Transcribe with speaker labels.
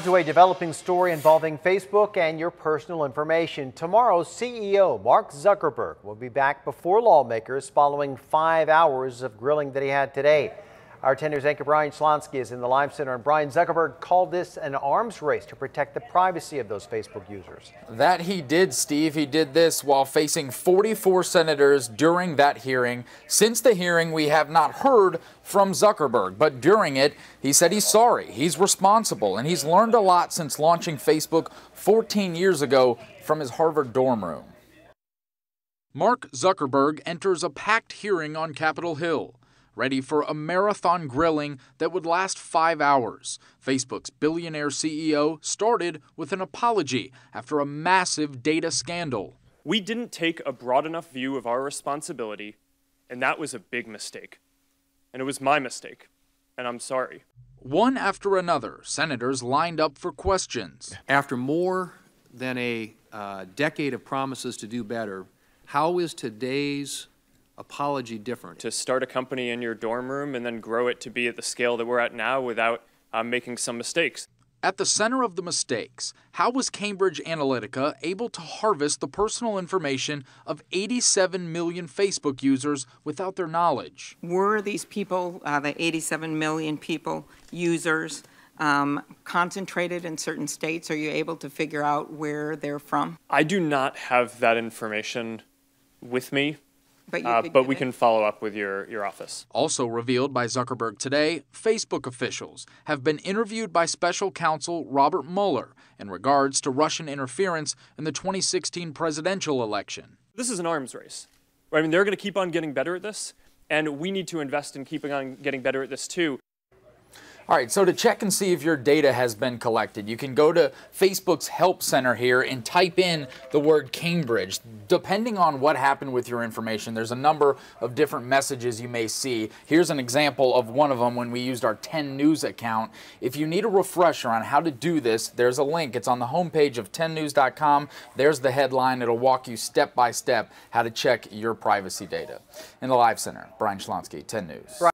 Speaker 1: To a developing story involving Facebook and your personal information. Tomorrow's CEO, Mark Zuckerberg, will be back before lawmakers following 5 hours of grilling that he had today. Our 10 News anchor Brian Schlonsky is in the Live Center, and Brian, Zuckerberg called this an arms race to protect the privacy of those Facebook users.
Speaker 2: That he did, Steve. He did this while facing 44 senators during that hearing. Since the hearing, we have not heard from Zuckerberg, but during it, he said he's sorry, he's responsible, and he's learned a lot since launching Facebook 14 years ago from his Harvard dorm room. Mark Zuckerberg enters a packed hearing on Capitol Hill, ready for a marathon grilling that would last 5 hours. Facebook's billionaire CEO started with an apology after a massive data scandal.
Speaker 3: We didn't take a broad enough view of our responsibility, and that was a big mistake. And it was my mistake, and I'm sorry.
Speaker 2: One after another, senators lined up for questions.
Speaker 4: After more than a decade of promises to do better, how is today's apology different?
Speaker 3: To start a company in your dorm room and then grow it to be at the scale that we're at now without making some mistakes.
Speaker 2: At the center of the mistakes, how was Cambridge Analytica able to harvest the personal information of 87 million Facebook users without their knowledge?
Speaker 5: Were these people, the 87 million people, users, concentrated in certain states? Are you able to figure out where they're from?
Speaker 3: I do not have that information with me.
Speaker 5: But
Speaker 3: we can follow up with your office.
Speaker 2: Also revealed by Zuckerberg today, Facebook officials have been interviewed by special counsel Robert Mueller in regards to Russian interference in the 2016 presidential election.
Speaker 3: This is an arms race. I mean, they're going to keep on getting better at this, and we need to invest in keeping on getting better at this too.
Speaker 2: All right, so to check and see if your data has been collected, you can go to Facebook's Help Center here and type in the word Cambridge. Depending on what happened with your information, there's a number of different messages you may see. Here's an example of one of them when we used our 10 News account. If you need a refresher on how to do this, there's a link. It's on the homepage of 10news.com. There's the headline. It'll walk you step by step how to check your privacy data. In the Live Center, Brian Schlonsky, 10 News.